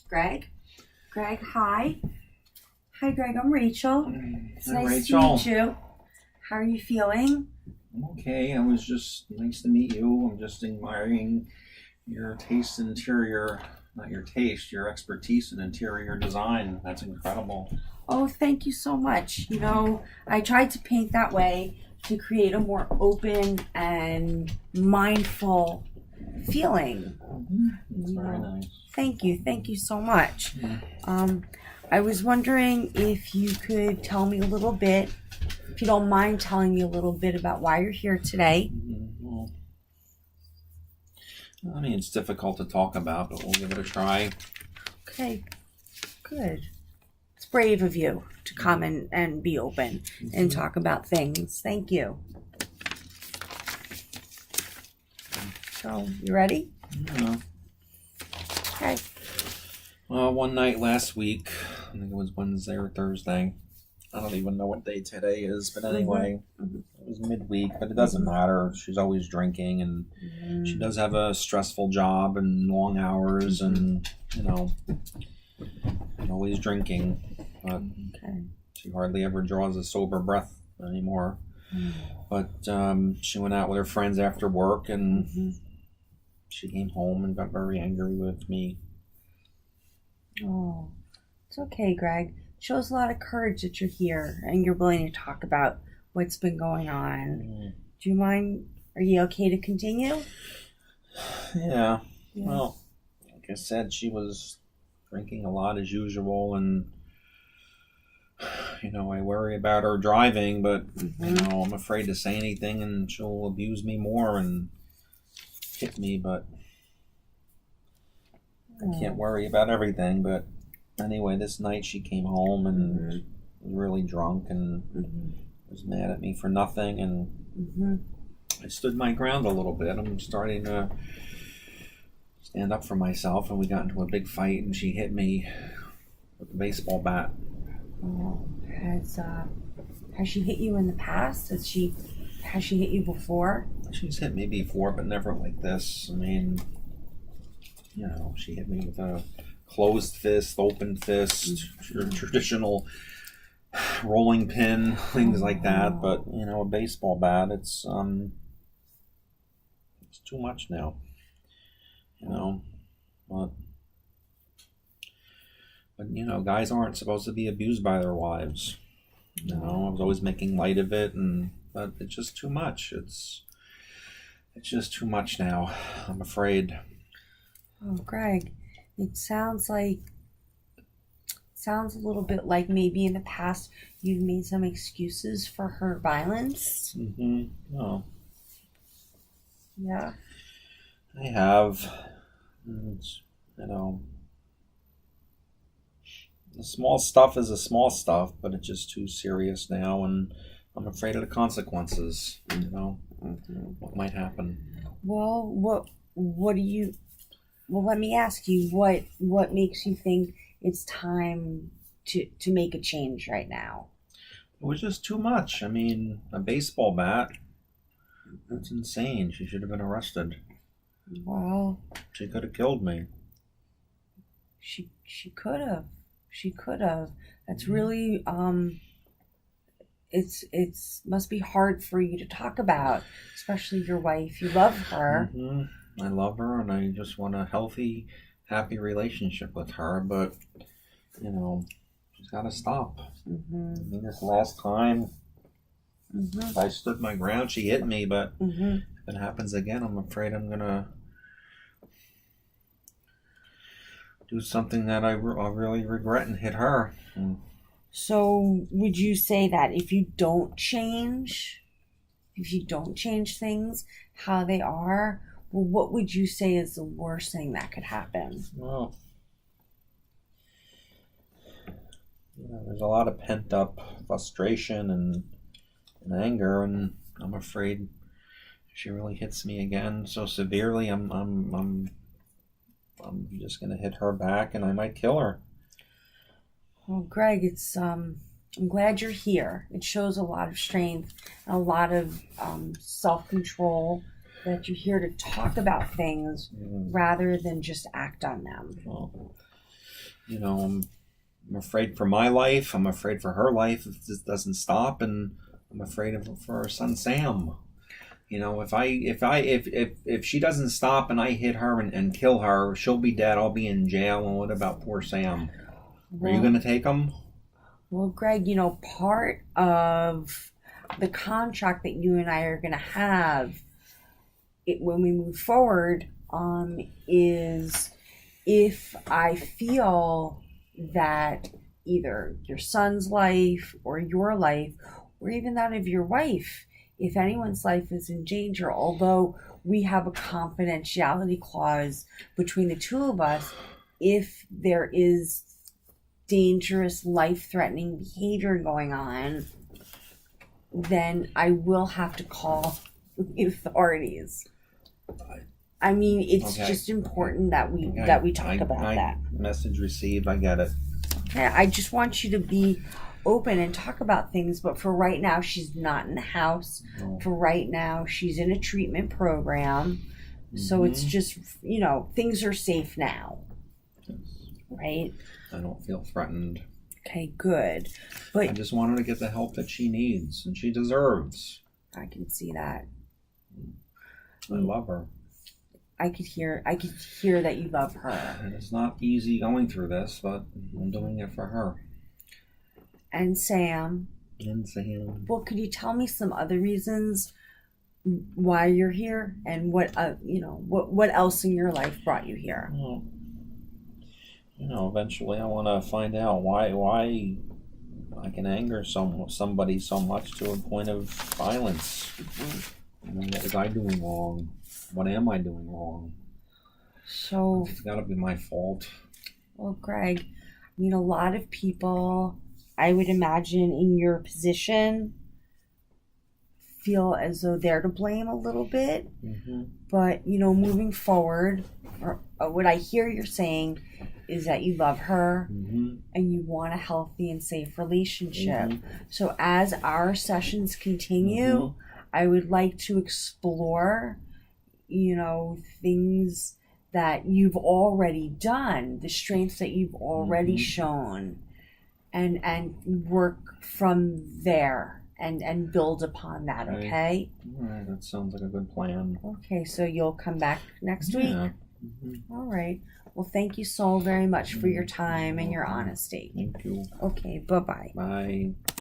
Greg. Greg, hi. Hi, Greg. I'm Rachel. It's Hi, nice Rachel. to meet you. How are you feeling? I'm okay. I was just nice to meet you. I'm just admiring your taste in interior, not your taste, your expertise in interior design. That's incredible. Oh, thank you so much. I tried to paint that way to create a more open and mindful feeling. That's very nice. Thank you. Thank you so much. Yeah. I was wondering if you could tell me a little bit, if you don't mind telling me a little bit about why you're here today. Well, I mean, it's difficult to talk about, but we'll give it a try. Okay, good. It's brave of you to come and be open and talk about things. Thank you. So, you ready? Yeah. Okay. Well, one night last week, I think it was Wednesday or Thursday. I don't even know what day today is, but anyway, it was midweek, but it doesn't matter. She's always drinking, and she does have a stressful job and long hours, and, always drinking. But she hardly ever draws a sober breath anymore. But she went out with her friends after work, and she came home and got very angry with me. Oh, it's okay, Greg. It shows a lot of courage that you're here and you're willing to talk about what's been going on. Do you mind? Are you okay to continue? Yeah. Well, like I said, she was drinking a lot as usual, and I worry about her driving, but I'm afraid to say anything and she'll abuse me more and hit me, but I can't worry about everything. But anyway, this night she came home and was really drunk and was mad at me for nothing, and I stood my ground a little bit. I'm starting to stand up for myself, and we got into a big fight, and she hit me with a baseball bat. Oh, has she hit you in the past? Has she hit you before? She's hit me before, but never like this. I mean, she hit me with a closed fist, open fist, traditional rolling pin, things like that. But a baseball bat, it's too much now. But guys aren't supposed to be abused by their wives. I was always making light of it, but it's just too much. It's just too much now. I'm afraid. Oh, Greg, it sounds a little bit like maybe in the past you've made some excuses for her violence. Oh. Yeah. I have. The small stuff is the small stuff, but it's just too serious now, and I'm afraid of the consequences. What might happen. Well, let me ask you, what makes you think it's time to make a change right now? It was just too much. I mean, a baseball bat, that's insane. She should have been arrested. Well, she could have killed me. She could have. She could have. That's really it's must be hard for you to talk about, especially your wife. You love her. I love her, and I just want a healthy, happy relationship with her. But she's got to stop. I mean, this last time, I stood my ground. She hit me, but if it happens again, I'm afraid I'm gonna do something that I'll really regret and hit her. So would you say that if you don't change things how they are, well, what would you say is the worst thing that could happen? Well, there's a lot of pent up frustration and anger, and I'm afraid if she really hits me again so severely, I'm just gonna hit her back, and I might kill her. Well, Greg, I'm glad you're here. It shows a lot of strength, a lot of self-control, that you're here to talk about things rather than just act on them. Well, you know, I'm afraid for my life. I'm afraid for her life if this doesn't stop, and I'm afraid for her son Sam. You know, if she doesn't stop and I hit her and kill her, she'll be dead. I'll be in jail. And what about poor Sam? Are you going to take him? Well, Greg, part of the contract that you and I are going to have when we move forward is if I feel that either your son's life or your life or even that of your wife, if anyone's life is in danger, although we have a confidentiality clause between the two of us, if there is dangerous, life-threatening behavior going on, then I will have to call the authorities. I mean, it's just important that we talk about that. Message received. I get it. Okay, I just want you to be open and talk about things, but for right now, she's not in the house. No. For right now, she's in a treatment program. So it's just, things are safe now. Yes. Right? I don't feel threatened. Okay, good. But I just want her to get the help that she needs and she deserves. I can see that. I love her. I could hear that you love her. And it's not easy going through this, but I'm doing it for her. And Sam. Well, could you tell me some other reasons why you're here and what else in your life brought you here? Well, eventually I want to find out why I can anger somebody so much to a point of violence. Mm-hmm. What was I doing wrong? What am I doing wrong? So it's got to be my fault. Well, Greg, a lot of people, I would imagine, in your position feel as though they're to blame a little bit. Mm-hmm. But, moving forward, what I hear you're saying is that you love her mm-hmm. and you want a healthy and safe relationship. Mm-hmm. So as our sessions continue, mm-hmm. I would like to explore, things that you've already done, the strengths that you've already mm-hmm. shown, and work from there and build upon that, okay? All right, that sounds like a good plan. Okay, so you'll come back next week? Mm-hmm. All right. Well, thank you so very much for your time and your honesty. Thank you. Okay, bye-bye. Bye.